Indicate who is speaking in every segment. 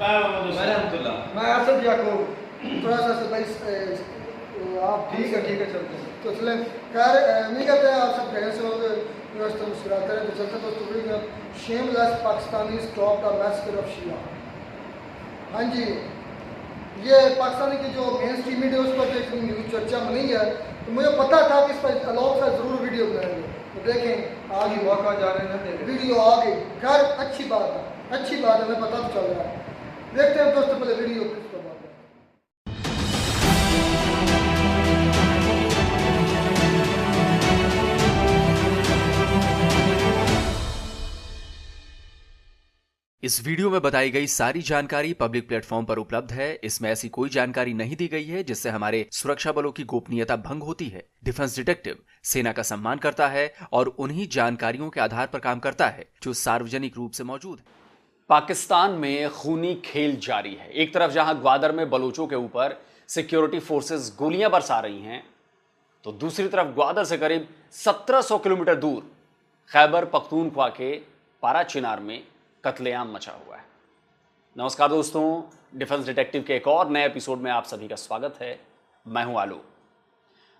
Speaker 1: मैं असद याकूब थोड़ा सा भाई आप ठीक है चलते हैं तो चले खैर नहीं कहते हैं आप सब कहने से व्यवस्था मुस्कुराते हैं तो चलते दोस्तों video shameless Pakistani stop the massacre of Shia. हाँ जी, ये पाकिस्तानी की जो मेन स्ट्रीम मीडिया उस पर एक न्यूज़ चर्चा बनी है तो मुझे पता था कि इस पर अलॉग सा ज़रूर वीडियो बनाएंगे तो देखें आ गई मौका जा रहे हैं वीडियो आ गई। खैर अच्छी बात है हमें पता तो चल रहा है। देखते हैं दोस्तों पहले वीडियो किसको बात है।
Speaker 2: इस वीडियो में बताई गई सारी जानकारी पब्लिक प्लेटफॉर्म पर उपलब्ध है। इसमें ऐसी कोई जानकारी नहीं दी गई है जिससे हमारे सुरक्षा बलों की गोपनीयता भंग होती है। डिफेंस डिटेक्टिव सेना का सम्मान करता है और उन्हीं जानकारियों के आधार पर काम करता है जो सार्वजनिक रूप से मौजूद है।
Speaker 3: पाकिस्तान में खूनी खेल जारी है। एक तरफ जहां ग्वादर में बलूचों के ऊपर सिक्योरिटी फोर्सेस गोलियां बरसा रही हैं, तो दूसरी तरफ ग्वादर से करीब 1700 किलोमीटर दूर खैबर पख्तूनख्वा के पारा चिनार में कत्लेआम मचा हुआ है। नमस्कार दोस्तों, डिफेंस डिटेक्टिव के एक और नए एपिसोड में आप सभी का स्वागत है। मैं हूं आलू।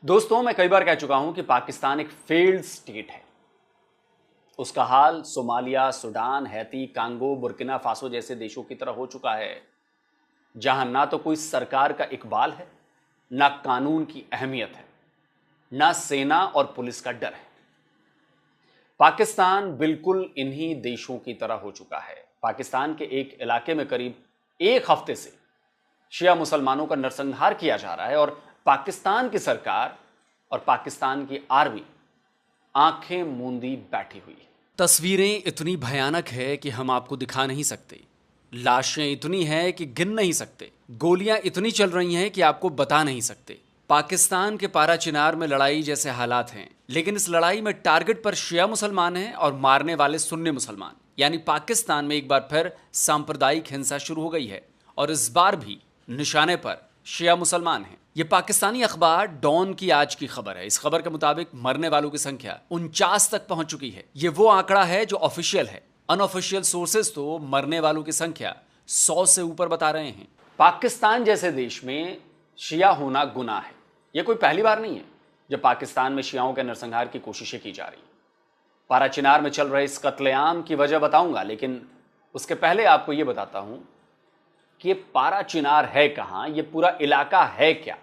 Speaker 3: दोस्तों, मैं कई बार कह चुका हूं कि पाकिस्तान एक फेल्ड स्टेट है। उसका हाल Somalia, Sudan, Haiti, Congo, Burkina Faso जैसे देशों की तरह हो चुका है, जहां ना तो कोई सरकार का इकबाल है, ना कानून की अहमियत है, ना सेना और पुलिस का डर है। पाकिस्तान बिल्कुल इन्हीं देशों की तरह हो चुका है। पाकिस्तान के एक इलाके में करीब एक हफ्ते से शिया मुसलमानों का नरसंहार किया जा रहा है और पाकिस्तान की सरकार और पाकिस्तान की आर्मी आंखें मूंदी बैठी हुई है।
Speaker 2: तस्वीरें इतनी भयानक है कि हम आपको दिखा नहीं सकते। लाशें इतनी हैं कि गिन नहीं सकते। गोलियां इतनी चल रही हैं कि आपको बता नहीं सकते। पाकिस्तान के पारा चिनार में लड़ाई जैसे हालात हैं, लेकिन इस लड़ाई में टारगेट पर शिया मुसलमान हैं और मारने वाले सुन्नी मुसलमान। यानी पाकिस्तान में एक बार फिर सांप्रदायिक हिंसा शुरू हो गई है और इस बार भी निशाने पर शिया मुसलमान हैं। ये पाकिस्तानी अखबार डॉन की आज की खबर है। इस खबर के मुताबिक मरने वालों की संख्या 49 तक पहुंच चुकी है। ये वो आंकड़ा है जो ऑफिशियल है। अनऑफिशियल सोर्सेज तो मरने वालों की संख्या 100 से ऊपर बता रहे हैं।
Speaker 3: पाकिस्तान जैसे देश में शिया होना गुनाह है। यह कोई पहली बार नहीं है जब पाकिस्तान में शियाओं के नरसंहार की कोशिशें की जा रही। पारा चिनार में चल रहे इस कत्लेआम की वजह बताऊंगा, लेकिन उसके पहले आपको यह बताता हूं कि ये पारा चिनार है कहां, ये पूरा इलाका है क्या,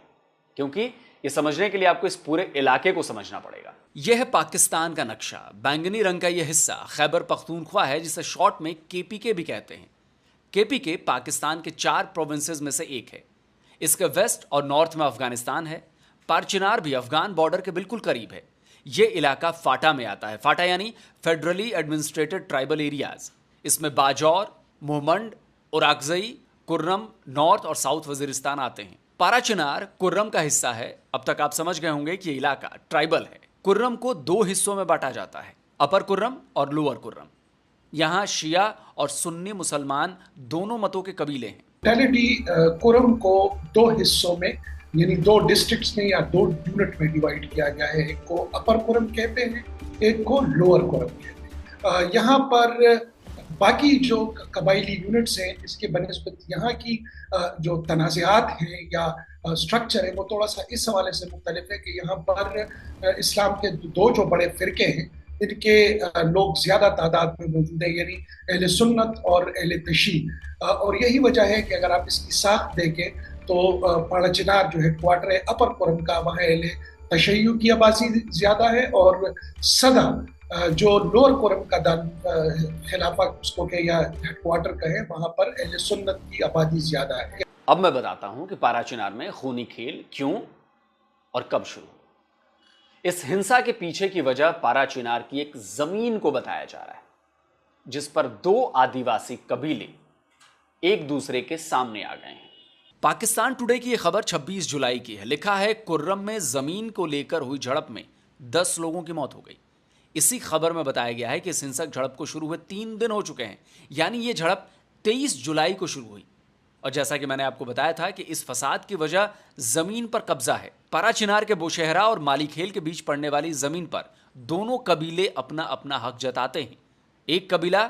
Speaker 3: क्योंकि ये समझने के लिए आपको इस पूरे इलाके को समझना पड़ेगा।
Speaker 2: यह है पाकिस्तान का नक्शा। बैंगनी रंग का यह हिस्सा खैबर पख्तूनख्वा है, जिसे शॉर्ट में केपीके भी कहते हैं। केपीके पाकिस्तान के 4 प्रोविंसेस में से एक है। इसके वेस्ट और नॉर्थ में अफगानिस्तान है। पारचिनार भी अफगान बॉर्डर के बिल्कुल करीब है। यह इलाका फाटा में आता है। फाटा यानी फेडरली एडमिनिस्ट्रेटेड ट्राइबल एरियाज। इसमें बाजौर, मोहमंड, उराकजई, कुर्रम, नॉर्थ और साउथ वजीरिस्तान आते हैं। पाराचिनार कुर्रम का हिस्सा है। अब तक आप समझ गए होंगे कि यह इलाका ट्राइबल है। कुर्रम को 2 हिस्सों में बांटा जाता है, अपर कुर्रम और लोअर कुर्रम। यहां शिया और सुन्नी मुसलमान दोनों मतों के कबीले हैं।
Speaker 4: टोटलिटी कुर्रम को 2 हिस्सों में यानी 2 डिस्ट्रिक्ट्स में या 2 यूनिट में डिवाइड किया गया है। एक को अपर कुर्रम कहते हैं, एक को लोअर कुर्रम कहते हैं। यहाँ पर बाकी जो कबायली यूनिट्स हैं, इसके बनिस्बत यहाँ की जो तनाज़ात हैं या स्ट्रक्चर है, वो थोड़ा सा इस हवाले से मुख्तलिफ है कि यहाँ पर इस्लाम के 2 जो बड़े फ़िरके हैं, इनके लोग ज़्यादा तादाद में मौजूद हैं, यानी अहले सुन्नत और अहले तशी। और यही वजह है कि अगर आप इसकी साख देखें तो पारा चिनार जो हेडक्वार्टर है अपर कुर्रम का, वहाँ अहले तशय्युअ की आबादी ज़्यादा है और सदा जो लोअर कुर्रम का खिलाफा उसको के या हेडक्वार्टर का है, वहाँ पर अहले सुन्नत की आबादी ज़्यादा है।
Speaker 3: अब मैं बताता हूं कि पारा चिनार में खूनी खेल क्यों और कब शुरू। इस हिंसा के पीछे की वजह पारा चिनार की एक जमीन को बताया जा रहा है, जिस पर 2 आदिवासी कबीले एक दूसरे के सामने आ गए हैं।
Speaker 2: पाकिस्तान टुडे की यह खबर 26 जुलाई की है। लिखा है, कुर्रम में जमीन को लेकर हुई झड़प में 10 लोगों की मौत हो गई। इसी खबर में बताया गया है कि इस हिंसक झड़प को शुरू हुए 3 दिन हो चुके हैं, यानी यह झड़प 23 जुलाई को शुरू हुई। और जैसा कि मैंने आपको बताया था कि इस फसाद की वजह जमीन पर कब्जा है। पारा चिनार के बोशहरा और मालीखेल के बीच पड़ने वाली जमीन पर दोनों कबीले अपना अपना हक जताते हैं। एक कबीला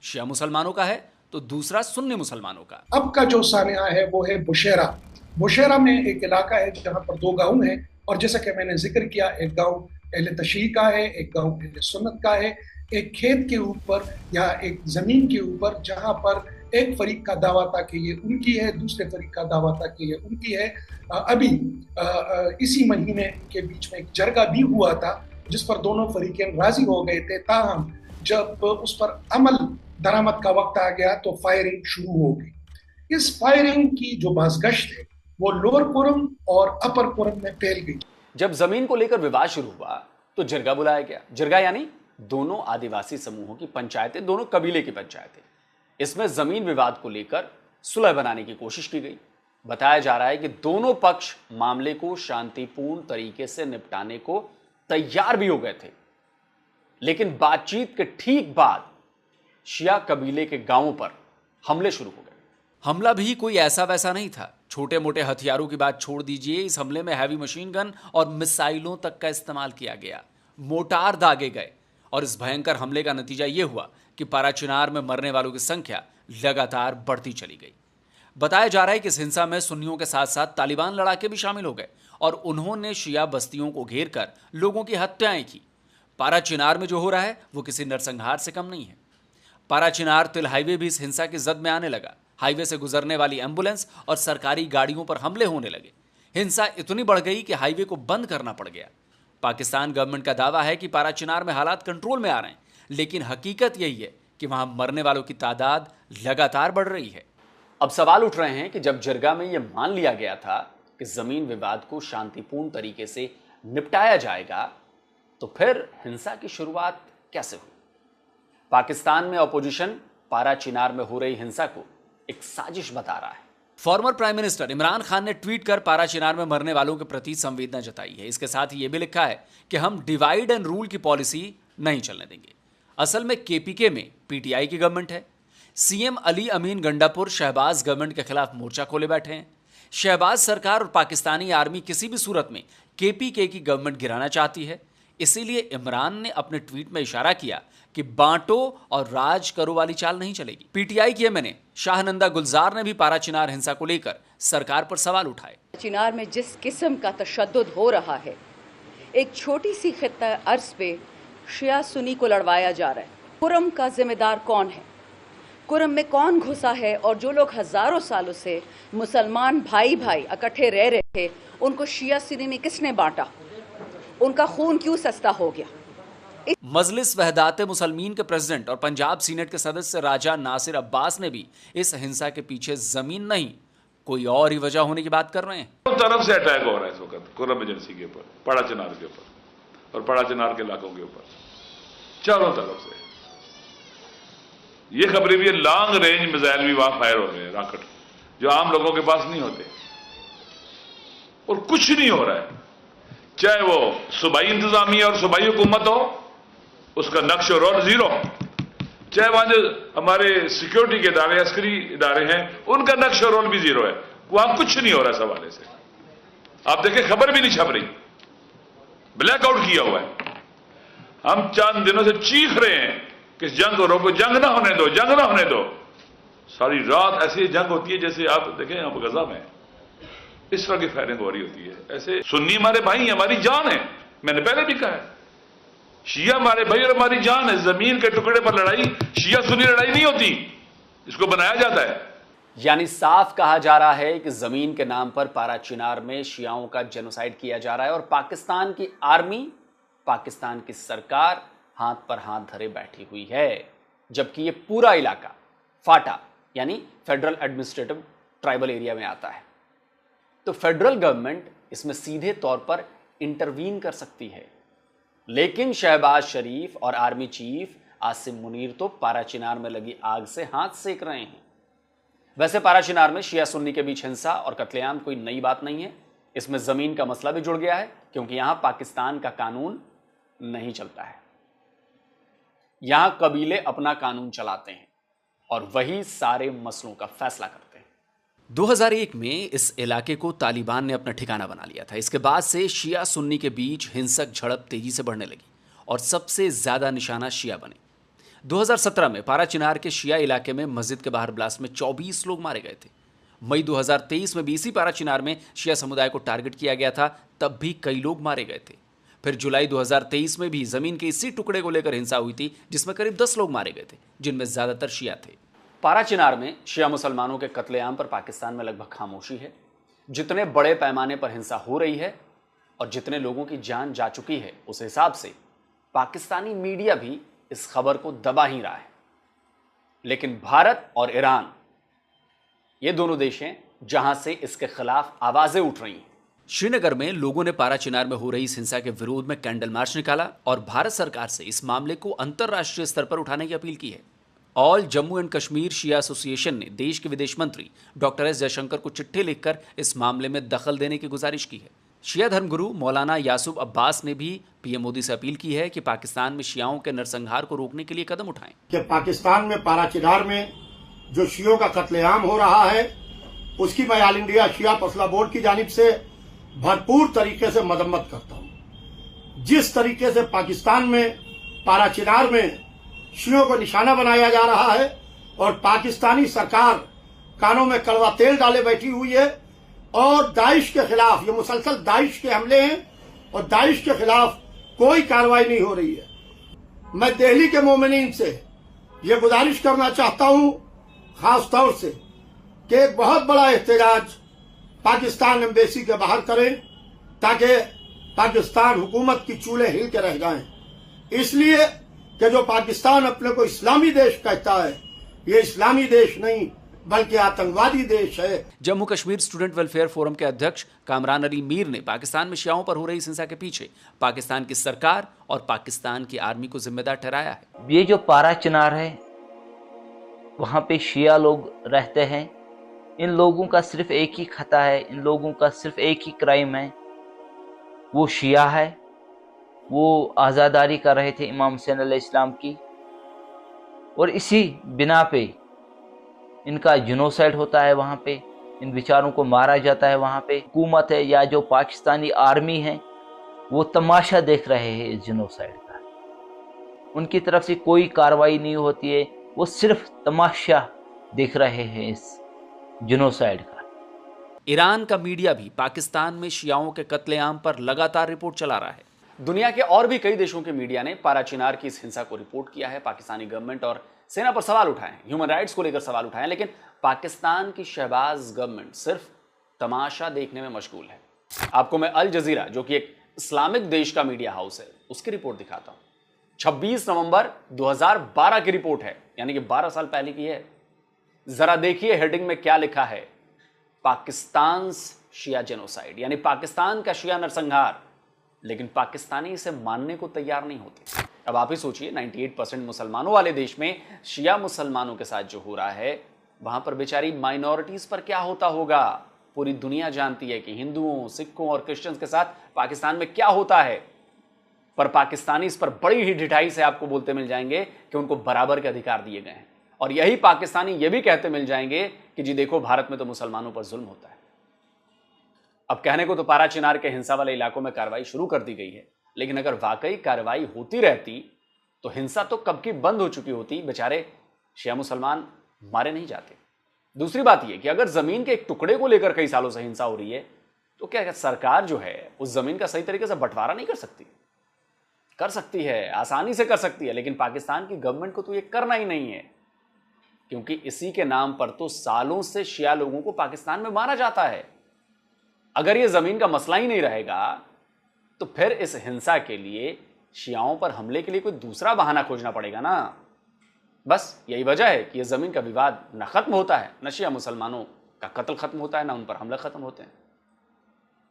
Speaker 2: शिया मुसलमानों का है, तो दूसरा सुन्नी मुसलमानों का।
Speaker 4: अब का जो सानिया है वो है बुशेरा। बुशेरा में एक इलाका है जहां पर 2 गांव हैं, और जैसा कि मैंने जिक्र किया, एक गांव अहले तशय्युई का है, एक गांव अहले सुन्नत का है। एक खेत के ऊपर या एक जमीन के ऊपर जहां पर एक फरीक का दावा था कि ये उनकी है, दूसरे फरीक का दावा था कि ये उनकी है। अभी इसी महीने के बीच में एक जरगा भी हुआ था जिस पर दोनों फरीकें राजी हो गए थे। ताहम जब उस पर अमल दरामद का वक्त आ गया तो फायरिंग शुरू हो गई। इस फायरिंग की जो बाज़गश्त है वो लोअर कुरम और अपर कुरम में फैल गई।
Speaker 3: जब जमीन को लेकर विवाद शुरू हुआ तो जिरगा बुलाया गया। जिरगा यानी दोनों आदिवासी समूहों की पंचायतें, दोनों कबीले की पंचायतें। इसमें जमीन विवाद को लेकर सुलह बनाने की कोशिश की गई। बताया जा रहा है कि दोनों पक्ष मामले को शांतिपूर्ण तरीके से निपटाने को तैयार भी हो गए थे, लेकिन बातचीत के ठीक बाद शिया कबीले के गांवों पर हमले शुरू हो गए।
Speaker 2: हमला भी कोई ऐसा वैसा नहीं था। छोटे मोटे हथियारों की बात छोड़ दीजिए, इस हमले में हैवी मशीन गन और मिसाइलों तक का इस्तेमाल किया गया। मोटार दागे गए और इस भयंकर हमले का नतीजा यह हुआ कि पाराचिनार में मरने वालों की संख्या लगातार बढ़ती चली गई। बताया जा रहा है कि इस हिंसा में सुन्नियों के साथ साथ तालिबान लड़ाके भी शामिल हो गए और उन्होंने शिया बस्तियों को घेर कर लोगों की हत्याएं की। पाराचिनार में जो हो रहा है वो किसी नरसंहार से कम नहीं है। पाराचिनार तिल हाईवे भी इस हिंसा की जद में आने लगा। हाईवे से गुजरने वाली एम्बुलेंस और सरकारी गाड़ियों पर हमले होने लगे। हिंसा इतनी बढ़ गई कि हाईवे को बंद करना पड़ गया। पाकिस्तान गवर्नमेंट का दावा है कि पाराचिनार में हालात कंट्रोल में आ रहे हैं, लेकिन हकीकत यही है कि वहां मरने वालों की तादाद लगातार बढ़ रही है।
Speaker 3: अब सवाल उठ रहे हैं कि जब जिरगा में यह मान लिया गया था कि जमीन विवाद को शांतिपूर्ण तरीके से निपटाया जाएगा, तो फिर हिंसा की शुरुआत कैसे हुई? पाकिस्तान में अपोजिशन पाराचिनार में हो रही हिंसा को एक साजिश बता रहा है।
Speaker 2: Former prime minister Imran Khan ने ट्वीट कर पाराचिनार में मरने वालों के प्रति संवेदना जताई है। इसके साथ ही यह भी लिखा है कि हम डिवाइड एंड रूल की पॉलिसी नहीं चलने देंगे। असल में केपीके में पीटीआई की गवर्नमेंट है। सीएम अली अमीन गंडापुर शहबाज गवर्नमेंट के खिलाफ मोर्चा खोले बैठे हैं। शहबाज सरकार और पाकिस्तानी आर्मी किसी भी सूरत में केपीके की गवर्नमेंट गिराना चाहती है। इसीलिए इमरान ने अपने ट्वीट में इशारा किया कि बांटो और राज करो वाली चाल नहीं चलेगी। पीटीआई की एमएनए शाहनंदा गुलजार ने भी पाराचिनार हिंसा को लेकर सरकार पर सवाल उठाए।
Speaker 5: चिनार में जिस किस्म का तशद्दुद हो रहा है, एक छोटी सी खित्ता अर्ज पे शिया सुन्नी को लड़वाया जा रहा है। कुरम का जिम्मेदार कौन है? कुरम में कौन घुसा है? और जो लोग हजारों सालों से मुसलमान भाई भाई इकट्ठे रह रहे थे, उनको शिया सुन्नी में किसने बांटा? उनका खून क्यों सस्ता हो गया?
Speaker 2: मजलिस वहदात मुसलमीन के प्रेसिडेंट और पंजाब सीनेट के सदस्य राजा नासिर अब्बास ने भी इस हिंसा के पीछे जमीन नहीं कोई और ही वजह होने की बात कर रहे हैं।
Speaker 6: दोनों तरफ से अटैक हो रहा है इस वक्त कुरम एजेंसी के ऊपर, पाराचिनार के ऊपर और पाराचिनार के इलाकों के ऊपर, चारों तरफ से। ये खबरें भी, लॉन्ग रेंज मिसाइल भी वहां फायर हो रहे हैं, रॉकेट, जो आम लोगों के पास नहीं होते, और कुछ नहीं हो रहा है। चाहे वो सूबाई इंतजामिया और सूबाई हुकूमत हो, उसका नक्श और रोल जीरो। चाहे वहां जो हमारे सिक्योरिटी के इदारे, अस्करी इदारे हैं, उनका नक्श और रोल भी जीरो है। वहां कुछ नहीं हो रहा इस हवाले से। आप देखें, खबर भी नहीं छप रही, ब्लैकआउट किया हुआ है। हम चंद दिनों से चीख रहे हैं कि इस जंग को रोको, जंग ना होने दो, जंग ना होने दो। सारी रात ऐसी जंग होती है जैसे आप देखें आप गजा में इस तरह की फायरिंग हो रही होती है। ऐसे सुन्नी हमारे भाई, हमारी जान है। मैंने पहले भी कहा है, शिया हमारे भाई और हमारी जान है। जमीन के टुकड़े पर लड़ाई शिया सुन्नी लड़ाई नहीं होती, इसको बनाया जाता है।
Speaker 3: यानी साफ कहा जा रहा है कि जमीन के नाम पर पाराचिनार में शियाओं का जेनोसाइड किया जा रहा है और पाकिस्तान की आर्मी, पाकिस्तान की सरकार हाथ पर हाथ धरे बैठी हुई है, जबकि यह पूरा इलाका फाटा यानी फेडरल एडमिनिस्ट्रेटिव ट्राइबल एरिया में आता है। तो फेडरल गवर्नमेंट इसमें सीधे तौर पर इंटरवीन कर सकती है, लेकिन शहबाज शरीफ और आर्मी चीफ आसिम मुनीर तो पाराचिनार में लगी आग से हाथ सेक रहे हैं। वैसे पाराचिनार में शिया सुन्नी के बीच हिंसा और कत्लेआम कोई नई बात नहीं है। इसमें जमीन का मसला भी जुड़ गया है, क्योंकि यहां पाकिस्तान का कानून नहीं चलता है। यहां कबीले अपना कानून चलाते हैं और वही सारे मसलों का फैसला करते हैं।
Speaker 2: 2001 में इस इलाके को तालिबान ने अपना ठिकाना बना लिया था। इसके बाद से शिया सुन्नी के बीच हिंसक झड़प तेजी से बढ़ने लगी और सबसे ज्यादा निशाना शिया बने। 2017 में पारा चिनार के शिया इलाके में मस्जिद के बाहर ब्लास्ट में 24 लोग मारे गए थे। मई 2023 में भी इसी पारा चिनार में शिया समुदाय को टारगेट किया गया था, तब भी कई लोग मारे गए थे। फिर जुलाई 2023 में भी जमीन के इसी टुकड़े को लेकर हिंसा हुई थी, जिसमें करीब 10 लोग मारे गए थे, जिनमें ज्यादातर शिया थे।
Speaker 3: पारा चिनार में शिया मुसलमानों के कत्लेआम पर पाकिस्तान में लगभग खामोशी है। जितने बड़े पैमाने पर हिंसा हो रही है और जितने लोगों की जान जा चुकी है, उस हिसाब से पाकिस्तानी मीडिया भी इस खबर को दबा ही रहा है। लेकिन भारत और ईरान, ये दोनों देश हैं जहां से इसके खिलाफ आवाजें उठ रही हैं।
Speaker 2: श्रीनगर में लोगों ने पारा चिनार में हो रही इस हिंसा के विरोध में कैंडल मार्च निकाला और भारत सरकार से इस मामले को अंतर्राष्ट्रीय स्तर पर उठाने की अपील की है। All Jammu and Kashmir Shia association ने देश के विदेश मंत्री डॉक्टर एस जयशंकर को चिट्ठी लिखकर इस मामले में दखल देने की गुजारिश की है। शिया धर्मगुरु मौलाना यासूब अब्बास ने भी पीएम मोदी से अपील की है कि पाकिस्तान में शियाओं के नरसंहार को रोकने के लिए कदम उठाएं।
Speaker 7: कि पाकिस्तान में पारा चिनार में जो शियों का कत्लेआम हो रहा है, उसकी मैं ऑल इंडिया शिया मसला बोर्ड की जानिब से भरपूर तरीके से मजम्मत करता हूं। जिस तरीके से पाकिस्तान में पारा चिनार में शियों को निशाना बनाया जा रहा है और पाकिस्तानी सरकार कानों में कड़वा तेल डाले बैठी हुई है और दाइश के खिलाफ, ये मुसलसल दाइश के हमले हैं और दाइश के खिलाफ कोई कार्रवाई नहीं हो रही है। मैं दिल्ली के मोमिनीन से ये गुजारिश करना चाहता हूं खास तौर से कि एक बहुत बड़ा एहतजाज पाकिस्तान एम्बेसी के बाहर करें ताकि पाकिस्तान हुकूमत की चूल्हे हिल के रह जाएं। इसलिए कि जो पाकिस्तान अपने को इस्लामी देश कहता है, ये इस्लामी देश नहीं बल्कि आतंकवादी देश है।
Speaker 2: Jammu Kashmir student welfare forum के अध्यक्ष कामरान अली मीर ने पाकिस्तान में शियाओं पर हो रही हिंसा के पीछे पाकिस्तान की सरकार और पाकिस्तान की आर्मी को जिम्मेदार ठहराया है।
Speaker 8: ये जो पारा चिनार है, वहाँ पे शिया लोग रहते हैं। इन लोगों का सिर्फ एक ही खता है, इन लोगों का सिर्फ एक ही क्राइम है, वो शिया है। वो आज़ादारी कर रहे थे इमाम हुसैन अलैहिस्सलाम की, और इसी बिना पे इनका जिनोसाइड होता है। वहाँ पे इन बेचारों को मारा जाता है। वहाँ पे हुकूमत है या जो पाकिस्तानी आर्मी है, वो तमाशा देख रहे हैं इस जिनोसाइड का। उनकी तरफ से कोई कार्रवाई नहीं होती है, वो सिर्फ तमाशा देख रहे हैं इस जिनोसाइड का।
Speaker 2: ईरान का मीडिया भी पाकिस्तान में शियाओं के कत्लेआम पर लगातार रिपोर्ट चला रहा है।
Speaker 3: दुनिया के और भी कई देशों के मीडिया ने पारा चिनार की इस हिंसा को रिपोर्ट किया है, पाकिस्तानी गवर्नमेंट और सेना पर सवाल उठाए हैं, ह्यूमन राइट्स को लेकर सवाल उठाए हैं, लेकिन पाकिस्तान की शहबाज गवर्नमेंट सिर्फ तमाशा देखने में मशगूल है। आपको मैं अल जजीरा, जो कि एक इस्लामिक देश का मीडिया हाउस है, उसकी रिपोर्ट दिखाता हूं। 26 नवंबर 2012 की रिपोर्ट है, यानी कि 12 साल पहले की है। जरा देखिए हेडिंग में क्या लिखा है, पाकिस्तान शिया जेनोसाइड, यानी पाकिस्तान का शिया नरसंहार। लेकिन पाकिस्तानी इसे मानने को तैयार नहीं होते। अब आप ही सोचिए, 98% मुसलमानों वाले देश में शिया मुसलमानों के साथ जो हो रहा है, वहां पर बेचारी माइनॉरिटीज पर क्या होता होगा। पूरी दुनिया जानती है कि हिंदुओं, सिखों और क्रिश्चियंस के साथ पाकिस्तान में क्या होता है, पर पाकिस्तानी इस पर बड़ी ही ढिठाई से आपको बोलते मिल जाएंगे कि उनको बराबर के अधिकार दिए गए हैं। और यही पाकिस्तानी ये भी कहते मिल जाएंगे कि जी देखो, भारत में तो मुसलमानों पर जुल्म होता है। अब कहने को तो पारा चिनार के हिंसा वाले इलाकों में कार्रवाई शुरू कर दी गई है, लेकिन अगर वाकई कार्रवाई होती रहती तो हिंसा तो कब की बंद हो चुकी होती, बेचारे शिया मुसलमान मारे नहीं जाते। दूसरी बात यह कि अगर जमीन के एक टुकड़े को लेकर कई सालों से हिंसा हो रही है, तो क्या सरकार जो है उस जमीन का सही तरीके से बंटवारा नहीं कर सकती? कर सकती है, आसानी से कर सकती है, लेकिन पाकिस्तान की गवर्नमेंट को तो यह करना ही नहीं है, क्योंकि इसी के नाम पर तो सालों से शिया लोगों को पाकिस्तान में मारा जाता है। अगर यह जमीन का मसला ही नहीं रहेगा तो फिर इस हिंसा के लिए शियाओं पर हमले के लिए कोई दूसरा बहाना खोजना पड़ेगा ना। बस यही वजह है कि यह जमीन का विवाद न खत्म होता है, न शिया मुसलमानों का कत्ल खत्म होता है, न उन पर हमले खत्म होते हैं।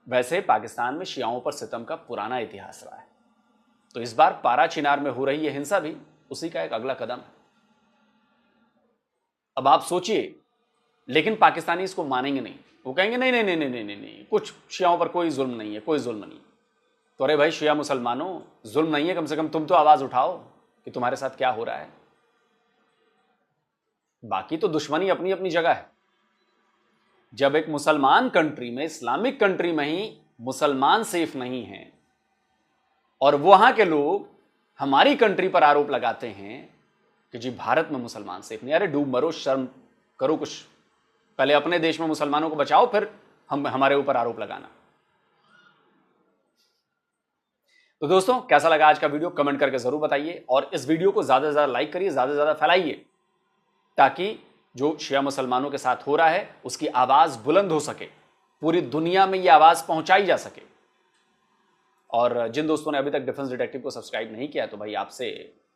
Speaker 3: वैसे पाकिस्तान में शियाओं पर सितम का पुराना इतिहास रहा है, तो इस बार पारा चिनार में हो रही यह हिंसा भी उसी का एक अगला कदम है। अब आप सोचिए, लेकिन पाकिस्तानी इसको मानेंगे नहीं। वो कहेंगे नहीं नहीं नहीं नहीं नहीं नहीं, कुछ शियाओं पर कोई जुल्म नहीं है, कोई जुल्म नहीं। तो अरे भाई शिया मुसलमानों, जुल्म नहीं है, कम से कम तुम तो आवाज उठाओ कि तुम्हारे साथ क्या हो रहा है। बाकी तो दुश्मनी अपनी अपनी जगह है। जब एक मुसलमान कंट्री में, इस्लामिक कंट्री में ही मुसलमान सेफ नहीं है और वहां के लोग हमारी कंट्री पर आरोप लगाते हैं कि जी भारत में मुसलमान सेफ नहीं। अरे डूब मरो, शर्म करो कुछ, पहले अपने देश में मुसलमानों को बचाओ, फिर हमारे ऊपर आरोप लगाना। तो दोस्तों कैसा लगा आज का वीडियो कमेंट करके जरूर बताइए, और इस वीडियो को ज्यादा से ज्यादा लाइक करिए, ज्यादा से ज्यादा फैलाइए, ताकि जो शिया मुसलमानों के साथ हो रहा है उसकी आवाज बुलंद हो सके, पूरी दुनिया में यह आवाज पहुंचाई जा सके। और जिन दोस्तों ने अभी तक डिफेंस डिटेक्टिव को सब्सक्राइब नहीं किया तो भाई आपसे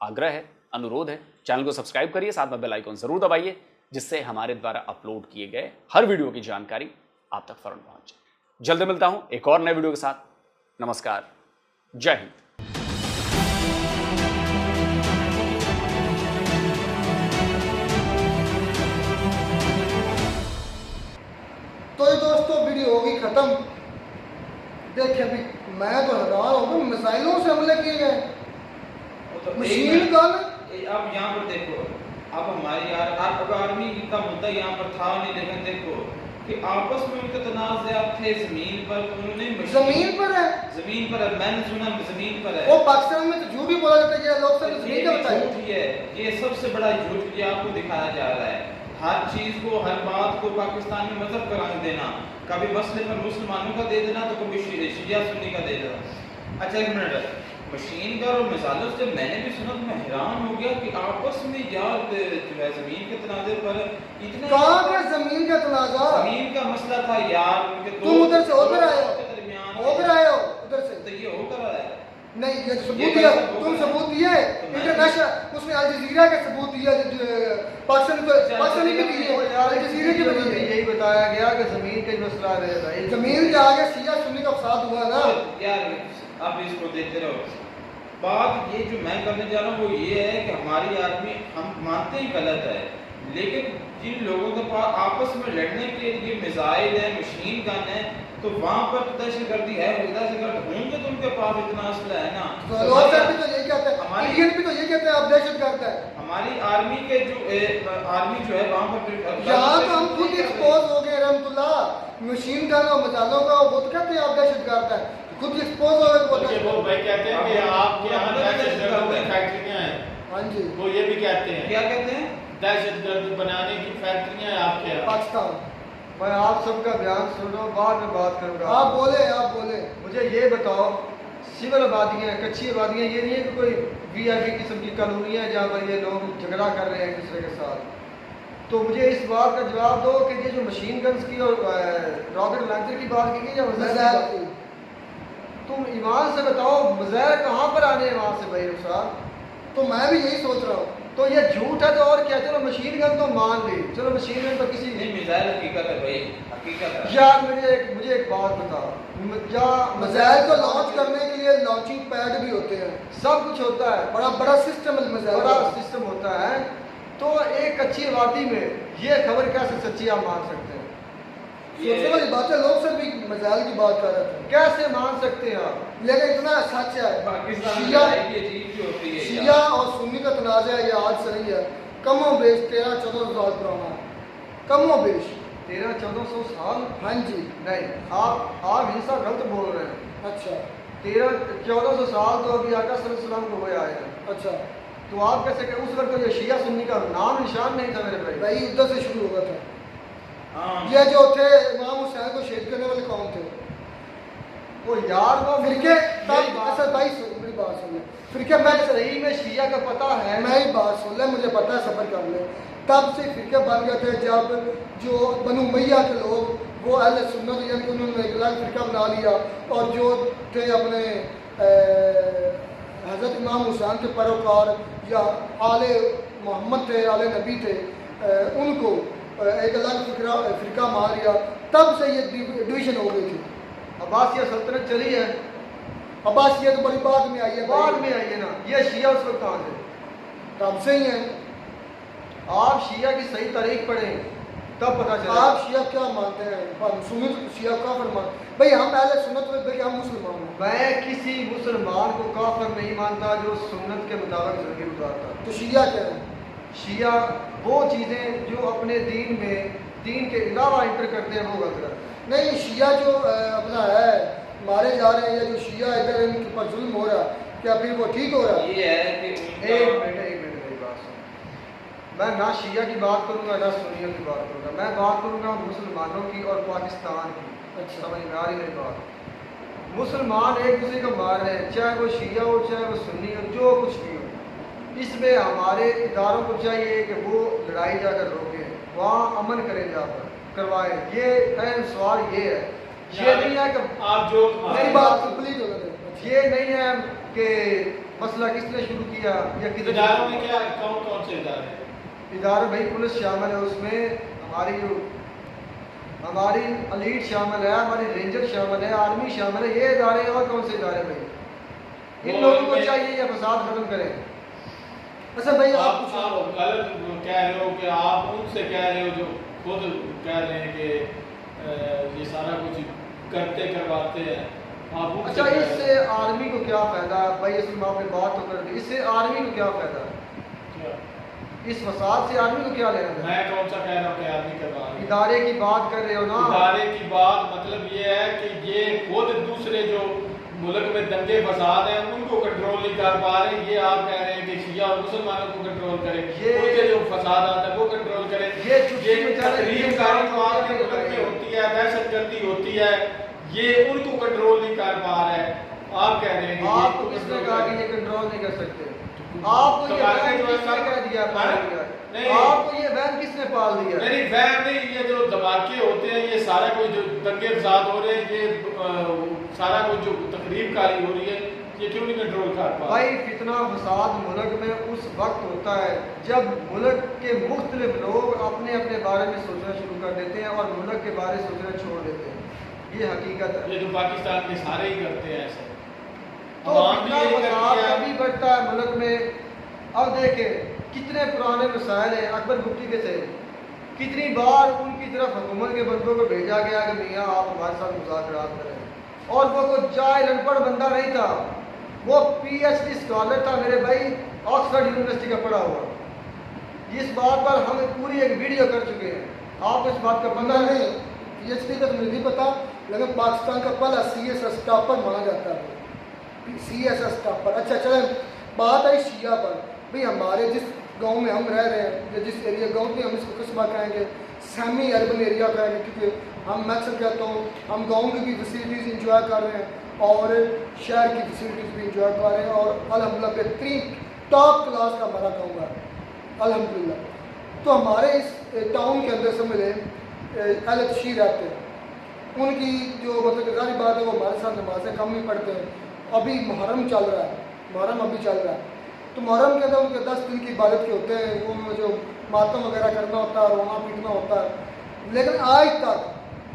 Speaker 3: आग्रह है, अनुरोध है, चैनल को सब्सक्राइब करिए, साथ में बेल आइकन जरूर दबाइए, जिससे हमारे द्वारा अपलोड किए गए हर वीडियो की जानकारी आप तक फौरन पहुंच जाए। जल्द मिलता हूं एक और नए वीडियो के साथ। नमस्कार, जय हिंद।
Speaker 1: तो ये दोस्तों वीडियो होगी खत्म। देखिए अभी मैं तो हैरान हो गया, मिसाइलों से हमले किए गए, मशीन गन।
Speaker 9: अब यहाँ पर देखो, अब हमारी आर्मी का मुद्दा यहाँ पर था नहीं, लेकिन देखो कि आपस में उनके तनाज़ात थे जमीन पर, तो उन्होंने
Speaker 1: जमीन पर है,
Speaker 9: जमीन पर है, मैंने सुना जमीन पर है।
Speaker 1: वो पाकिस्तान में तो झूठ भी बोला जाता है कि लोग सब जमीन का बताएं।
Speaker 9: झूठ ही है, ये सबसे बड़ा झूठ ये आपको दिखाया जा रहा है। हर चीज को, हर बात को पाकिस्तान में मजहब का रंग देना, कभी मसले पर मुसलमानों का दे देना तो कभी शिया सुन्नी का दे देना। अच्छा एक मिनट, मशीन गन और मिसाइलों से मैंने भी सुना तो मैं हैरान हो गया कि आपस में यार जो है जमीन के तनाज़े पर इतने,
Speaker 1: कहाँ का जमीन का तनाज़ा,
Speaker 9: जमीन का मसला था यार, उनके
Speaker 1: तुम उधर से होकर आए हो,
Speaker 9: दरमियान
Speaker 1: होकर आए हो उधर से,
Speaker 9: तो ये होकर आया है।
Speaker 1: नहीं ये सबूत दिया, तुम सबूत दिए इंटरनेशनल, उसने अल जजीरा का सबूत दिया, पाकिस्तान भी दिए, अल जजीरा की भी दी।
Speaker 10: यही बताया गया कि जमीन का मसला है भाई,
Speaker 1: जमीन के आगे शिया सुन्नी का फसाद हुआ ना
Speaker 9: यार। अब इसको देखते रहो। बात ये जो मैं करने जा रहा हूँ वो ये है कि हमारी आदमी, हम मानते ही गलत है, लेकिन जिन लोगों के पास आपस में लड़ने के लिए मिसाइल है, मशीन गन है, तो वहाँ पर दहशतगर्दी है, दहशतगर्द होंगे तो उनके पास इतना असला है ना।
Speaker 1: तो लोग भी तो यही कहते हैं, इंडियन भी तो यही कहते हैं आप दहशतगर्द है।
Speaker 9: हमारी आर्मी के जो आर्मी जो है वहाँ पर
Speaker 1: यहाँ तो हम खुद एक्सपोज हो गए रहमतुल्लाह, मशीन गन और मसालों का, वो तो कहते हैं आप दहशतगर्द है, खुद एक्सपोज हो गए।
Speaker 10: वो भाई कहते हैं कि आपके यहाँ दहशतगर्द फैक्ट्रियाँ हैं।
Speaker 1: हाँ जी,
Speaker 10: वो ये भी कहते हैं,
Speaker 9: क्या कहते हैं,
Speaker 10: दहशतगर्द बनाने की फैक्ट्रियाँ हैं आपके यहाँ।
Speaker 1: पाकिस्तान।
Speaker 10: भाई आप सबका बयान सुनो, बाद में बात करूँगा।
Speaker 1: आप बोले।
Speaker 10: मुझे ये बताओ, सिविल आबादियाँ, कच्ची आबादियाँ, ये नहीं है कि कोई VIP किस्म की कॉलोनी है जहाँ पर ये लोग झगड़ा कर रहे हैं एक दूसरे के साथ। तो मुझे इस बात का जवाब दो कि ये जो मशीन गन्स की और रॉकेट लॉन्चर की बात की गई या मिसाइल की, तुम ईमान से बताओ मिसाइल कहाँ पर आने हैं वहाँ से भाई साहब?
Speaker 1: तो मैं भी यही सोच रहा हूँ।
Speaker 10: तो ये झूठ है तो और क्या, चलो मशीन गन तो मान ली, चलो मशीन गन तो किसी
Speaker 9: नहीं, मिसाइल हकीकत है भाई, हकीकत है।
Speaker 10: यार मुझे एक बात बता, क्या
Speaker 1: मिसाइल को लॉन्च करने के लिए लॉन्चिंग पैड भी होते हैं,
Speaker 10: सब कुछ होता है,
Speaker 1: बड़ा सिस्टम है,
Speaker 10: बड़ा सिस्टम होता है। तो एक कच्ची आबादी में ये खबर कैसे सच्ची आप मान सकते हैं?
Speaker 1: सोचने वाली बात है, लोग सब भी मिसाइल की बात कर रहे थे,
Speaker 10: कैसे मान सकते हैं आप?
Speaker 1: लेकिन इतना सच है,
Speaker 9: पाकिस्तान में
Speaker 1: शिया
Speaker 9: ये चीज भी होती है,
Speaker 1: शिया और सुन्नी का तनाज़ा है, ये आज से नहीं है, कमो बेश 13-14 साल पुराना है, कमो बेश
Speaker 10: 1300-1400 साल।
Speaker 1: हाँ जी,
Speaker 10: नहीं, आप हिंसा गलत बोल रहे हैं।
Speaker 1: अच्छा
Speaker 10: 1300-1400 साल तो अभी आका सल्लल्लाहु अलैहि वसल्लम को हुए आए हैं।
Speaker 1: अच्छा,
Speaker 10: तो आप कैसे करें? उस वक्त तो ये शिया सुन्नी का नाम निशान नहीं था मेरे भाई।
Speaker 1: भाई उधर से शुरू हुआ था।
Speaker 9: हाँ।
Speaker 1: ये जो थे इमाम हुसैन को शहीद करने वाले कौन थे?
Speaker 10: वो यार वो
Speaker 1: फिरके
Speaker 10: मेरी
Speaker 1: तब
Speaker 10: बात-
Speaker 1: ऐसा भाई मेरी बात सुन ले, फिरके मैं
Speaker 10: सही में शिया का पता है।
Speaker 1: मेरी बात सुन ले, मुझे पता है, सफर कर ले। तब से फिरके बन गए थे जब जो बनु मैया के लोग वो अहले सुन्नत यानी कि उन्होंने एक अलग फिरका बना लिया, और जो थे अपने हज़रत इमाम हुसैन के पैरोकार या आले मोहम्मद थे, आले नबी थे, उनको एक अलग फिरका मान लिया। तब से ये डिवीजन हो गई थी।
Speaker 10: अब्बासिया सल्तनत चली है,
Speaker 1: अब्बासियत बड़ी बाद में आई है,
Speaker 10: बाद में आई है ना। ये शिया उस वक्त कहाँ थे?
Speaker 1: तब से ही है।
Speaker 10: आप शिया की सही तारीख पढ़ें तब पता चला।
Speaker 1: आप शिया क्या मानते हैं? सुन्नत शिया काफिर मानते भाई, हम अहले सुन्नत में भाई हम मुसलमान हैं।
Speaker 10: मैं किसी मुसलमान को काफिर नहीं मानता जो सुन्नत के मुताबिक जिंदगी गुजारता।
Speaker 1: तो शिया क्या है?
Speaker 10: शिया वो चीज़ें जो अपने दीन में दीन के अलावा इंटर करते हैं वो गलत करते हैं।
Speaker 1: नहीं, शिया जो अपना है मारे जा रहे हैं, या जो शिया इधर इनके पर जुल्म हो रहा है, क्या फिर वो ठीक हो रहा है?
Speaker 9: ये है कि
Speaker 10: एक मिनट मेरी बात सुन। मैं ना शिया की बात करूँगा ना सुन्नियों की बात करूँगा, मैं बात करूँगा मुसलमानों की और पाकिस्तान की। अच्छा, समझ में आ रही मेरी बात? मुसलमान एक दूसरे को मार रहे हैं, चाहे वो शिया हो चाहे वो सुन्नी हो, जो कुछ भी हो। इसमें हमारे इदारों को चाहिए कि वो लड़ाई जाकर रोकें, वहाँ अमन करें, जाकर करवाएं। ये अहम सवाल ये है, ये नहीं है कि
Speaker 11: आप जो
Speaker 10: मेरी बात कंप्लीट हो गई, ये नहीं है कि मसला किसने शुरू किया या किस
Speaker 11: इदारों में क्या कौन कौन से इदारे हैं?
Speaker 10: इदारे भाई पुलिस शामिल है उसमें, हमारी एलीट शामिल है, हमारी रेंजर शामिल है, आर्मी शामिल है, ये इदारे हैं। और कौन से इदारे भाई? इन लोगों को चाहिए ये फसाद खत्म करें। अच्छा भाई
Speaker 11: आप गलत कह रहे हो कि आप उनसे कह रहे हो जो खुद कह रहे हैं कि ये सारा कुछ करते करवाते हैं। आप
Speaker 10: अच्छा, इससे आर्मी को क्या फायदा है भाई? इसमें आपने बात तो कर दी, इससे आर्मी को क्या फायदा है? इस फसाद से आर्मी को क्या लेना है?
Speaker 11: मैं कौन सा कह रहा हूँ कि आर्मी करवा रही है?
Speaker 10: इदारे की बात कर रहे हो ना?
Speaker 11: इदारे की बात मतलब ये है कि ये खुद दूसरे जो मुल्क में दंगे फसाद हैं उनको कंट्रोल नहीं कर पा रहे। ये आप कह रहे हैं कि शिया और मुसलमानों को कंट्रोल करें, उनके जो फसाद आता है वो कंट्रोल करें। ये तकरीबकारी जो आपके मुल्क में होती है, दहशतगर्दी होती है, ये उनको कंट्रोल नहीं कर पा रहा है। आप कह रहे हैं कि
Speaker 10: आपको किसने कहा कि ये कंट्रोल नहीं कर सकते? आपको ये वैन किसने कह दिया? आपको ये वैन किसने पाल दिया?
Speaker 11: नहीं, वैन नहीं, ये जो धमाके होते हैं, ये सारा कुछ जो दंगे फसाद हो रहे हैं, ये सारा कुछ जो तकरीबकारी हो रही है, ये क्यों नहीं कंट्रोल कर पा?
Speaker 10: भाई फितना फसाद मुल्क में उस वक्त होता है जब मुल्क के मुख्तलिफ लोग अपने अपने बारे में सोचना शुरू कर देते हैं और मुल्क के बारे में सोचना छोड़ देते हैं। ये हकीकत है।
Speaker 11: ये तो पाकिस्तान के सारे ही करते हैं ऐसे।
Speaker 10: तो फितना फसाद कभी बढ़ता है मुल्क में। अब देखें कितने पुराने मसाइल हैं अकबर गुप्ती के थे, कितनी बार उनकी तरफ हुकूमत के बंदों को भेजा गया कि मियाँ आप हमारे साथ मुज़ाकरात करें, और वो कोई जाहिल अनपढ़ बंदा नहीं था, वो PhD स्कॉलर था मेरे भाई, ऑक्सफोर्ड यूनिवर्सिटी का पढ़ा हुआ। इस बात पर हम पूरी एक वीडियो कर चुके हैं, आपको इस बात का पता नहीं? PhD का तो मुझे नहीं पता, लेकिन पाकिस्तान का पहला CSS टॉपर माना जाता है, CSS टॉपर। अच्छा चले, बात आई शिया पर। भाई हमारे जिस गांव में हम रह रहे हैं या जिस एरिया गांव में, हम इसको कस्बा कहेंगे, सेमी अर्बन एरिया कहेंगे, क्योंकि हम मैं अक्सर कहता हूँ हम गाँव की भी फैसिलिटीज़ इंजॉय कर रहे हैं और शहर की फैसिलिटीज़ भी इंजॉय कर रहे हैं, और अल्हम्दुलिल्लाह बेहतरीन टॉप क्लास का हमारा गाँव है अल्हम्दुलिल्लाह। तो हमारे इस टाउन के अंदर समझ लें अलग शी रहते हैं, उनकी जो मतलब जारी बात है वो हमारे साथ नमाज़ें कम ही पढ़ते हैं। अभी मुहर्रम चल रहा है, मुहर्रम अभी चल रहा है, तो मुहर्रम के अंदर उनके 10 दिन की इबादत के होते हैं, उनमें जो मातम वगैरह करना होता है, रोना पीटना होता है। लेकिन आज तक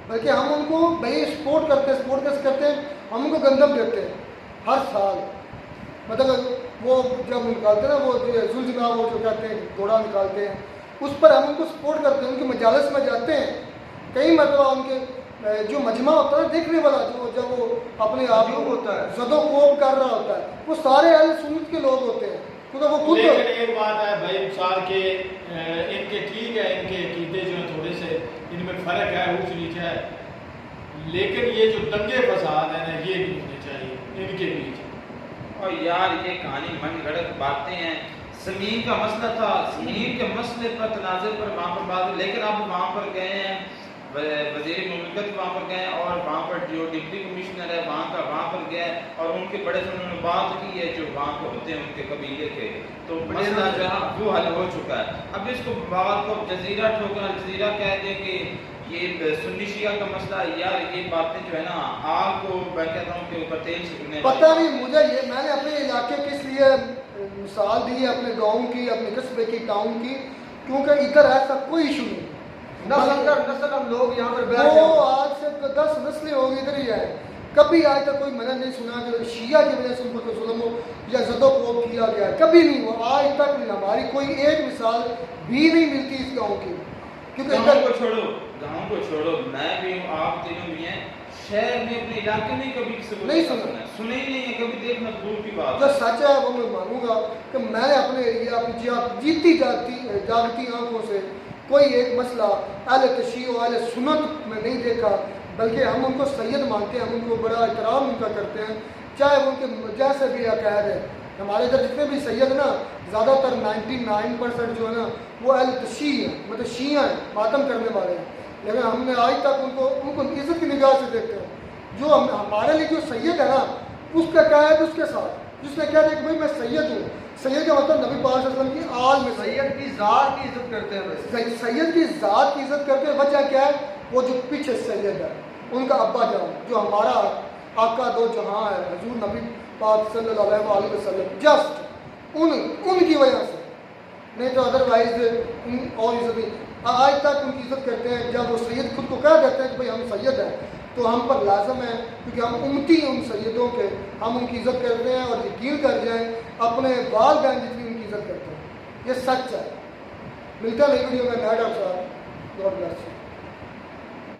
Speaker 10: बल्कि हम उनको भाई सपोर्ट करते हैं, सपोर्ट कैसे करते हैं, हम उनको गंदम देते हैं हर साल। मतलब वो जब निकालते हैं ना, वो जुल्जना वो जो कहते हैं घोड़ा निकालते हैं, उस पर हम उनको सपोर्ट करते हैं, उनके मजालस में जाते हैं। कई मतलब उनके जो मजमा होता है देखने वाला, जो जब वो अपने आप होता है जदो कोब कर रहा होता है, वो सारे अहले सुन्नत के लोग होते हैं, क्योंकि वो खुद।
Speaker 11: लेकिन एक बात है भाई मिसाल के इनके ठीक है, इनके अकीदे जो है थोड़े से इनमें फ़र्क है, ऊँच नीचे है, लेकिन ये जो दंगे फसाद है ना, ये नहीं होने चाहिए इनके बीच।
Speaker 9: और यार ये कहानी मन गढ़ंत बातें हैं। ज़मीन का मसला था, ज़मीन के मसले पर तनाज़े पर वहाँ पर बात, लेकिन अब वहाँ पर गए हैं, वज़ीर मुमलिकत वहाँ पर गए और वहाँ पर जो डिप्टी कमिश्नर है वहाँ पर गए और उनके बड़े से उन्होंने बात की है जो वहाँ पर होते हैं उनके कबीले के, तो मसला जो है वो हल हो चुका है। अब इसको बात को जजीरा ठोका, जजीरा कह दे कि ये सुन्नी शिया का मसला, यार ये बातें जो है ना आग को मैं कहता हूँ कि ऊपर तेल छिड़कने।
Speaker 1: पता नहीं मुझे, ये मैंने अपने इलाके के इसलिए मिसाल दी है, अपने गाँव की, अपने कस्बे की, टाउन की, क्योंकि इधर ऐसा कोई इशू नहीं। नस्ल हम लोग यहाँ पर बैठ गए, आज से 10 नस्लें हो गई इधर ही है। कभी आज तक कोई मैंने नहीं सुना कि शिया की वजह से उन पर जुल्म हो या ज़दो-क़ोब किया गया, कभी नहीं हुआ आज तक। हमारी कोई एक मिसाल भी नहीं मिलती इस गाँव की, क्योंकि
Speaker 9: गाँव को छोड़ो, मैं भी हूँ, आप तीनों भी हैं, शहर में अपने इलाके में कभी किसी को
Speaker 1: नहीं सुने
Speaker 9: ही नहीं है, कभी देखना दूर की बात।
Speaker 1: जो सच है वो मैं मानूंगा कि मैंने अपने एरिया अपनी जीती जागती आंखों से कोई एक मसला अहले तशय्युअ अहले सुन्नत में नहीं देखा, बल्कि हम उनको सैयद मानते हैं, हम उनको बड़ा एहतराम उनका करते हैं, चाहे उनके जैसे भी अक़ायद है। हमारे इधर जितने भी सैयद ना ज़्यादातर 99% जो है ना वो अहले तशी हैं, मतलब शिया हैं, मातम करने वाले हैं। लेकिन हमने आज तक उनको इज्जत की निगाह से देखते हैं। जो हमारे लिए जो सैयद है ना उसका क्या है उसके साथ जिसने कह दिया कि भाई मैं सैयद हूँ, सैयद का मतलब नबी पाक सल्लल्लाहु अलैहि वसल्लम की आल में
Speaker 10: सैयद की ज़ात की इज्जत करते हैं वैसे।
Speaker 1: सैयद की ज़ात की इज्जत करते हैं। वजह क्या है? वो जो पीछे सैयद है उनका अब्बा जान जो हमारा आका दो जहां है हजूर नबी पाक सल्लल्लाहु अलैहि वसल्लम, जस्ट उनकी वजह से, नहीं तो अदरवाइज और इज्जत आज तक उनकी इज्जत करते हैं। जब वो सैयद खुद को कह देते हैं कि भाई हम सैयद हैं तो हम पर लाजम है, क्योंकि हम उम्मती हैं उन सैयदों के, हम उनकी इज्जत करते हैं और यकीन कर जाएं अपने वालिदैन जितनी उनकी इज्जत करते हैं। ये सच है। मिलता है नई वीडियो में। God bless you.